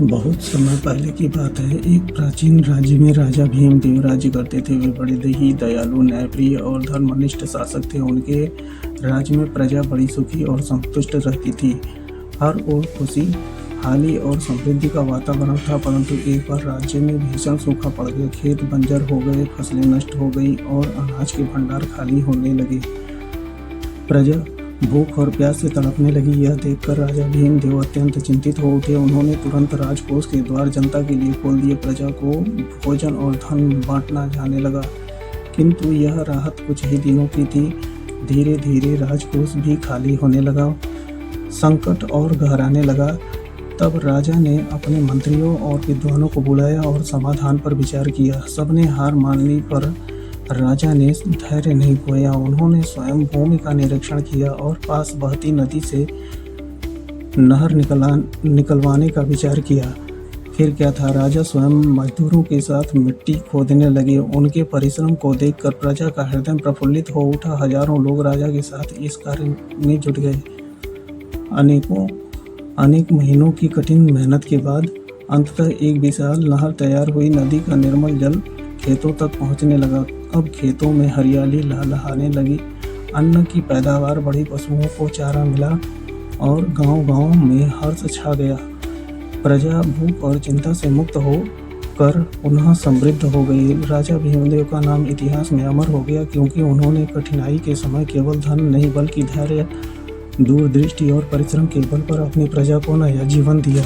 बहुत समय पहले की बात है। एक प्राचीन राज्य में राजा भीमदेव राज्य करते थे। वे बड़े ही दयालु, न्यायप्रिय और धर्मनिष्ठ शासक थे। उनके राज्य में प्रजा बड़ी सुखी और संतुष्ट रहती थी। हर ओर खुशहाली और समृद्धि का वातावरण था। परंतु एक बार राज्य में भीषण सूखा पड़ गया। खेत बंजर हो गए, फसलें नष्ट हो गई और अनाज के भंडार खाली होने लगे। प्रजा भूख और प्यास से तड़पने लगी। यह देखकर राजा भीमदेव अत्यंत चिंतित हो उठे। उन्होंने तुरंत राजकोष के द्वार जनता के लिए खोल दिए। प्रजा को भोजन और धन बांटना जाने लगा, किंतु यह राहत कुछ ही दिनों की थी। धीरे धीरे राजकोष भी खाली होने लगा, संकट और गहराने लगा। तब राजा ने अपने मंत्रियों और विद्वानों को बुलाया और समाधान पर विचार किया। सबने हार मान ली, पर राजा ने धैर्य नहीं खोया। उन्होंने स्वयं भूमि का निरीक्षण किया और पास बहती नदी से नहर निकलवाने का विचार किया। फिर क्या था, राजा स्वयं मजदूरों के साथ मिट्टी खोदने लगे। उनके परिश्रम को देखकर प्रजा का हृदय प्रफुल्लित हो उठा। हजारों लोग राजा के साथ इस कार्य में जुट गए। अनेक महीनों की कठिन मेहनत के बाद अंततः एक विशाल नहर तैयार हुई। नदी का निर्मल जल खेतों तक पहुंचने लगा। अब खेतों में हरियाली लहलहाने लगी, अन्न की पैदावार बढ़ी, पशुओं को चारा मिला और गांव-गांव में हर्ष छा गया। प्रजा भूख और चिंता से मुक्त हो कर पुनः समृद्ध हो गई। राजा भीमदेव का नाम इतिहास में अमर हो गया, क्योंकि उन्होंने कठिनाई के समय केवल धन नहीं बल्कि धैर्य, दूरदृष्टि और परिश्रम के बल पर अपनी प्रजा को नया जीवन दिया।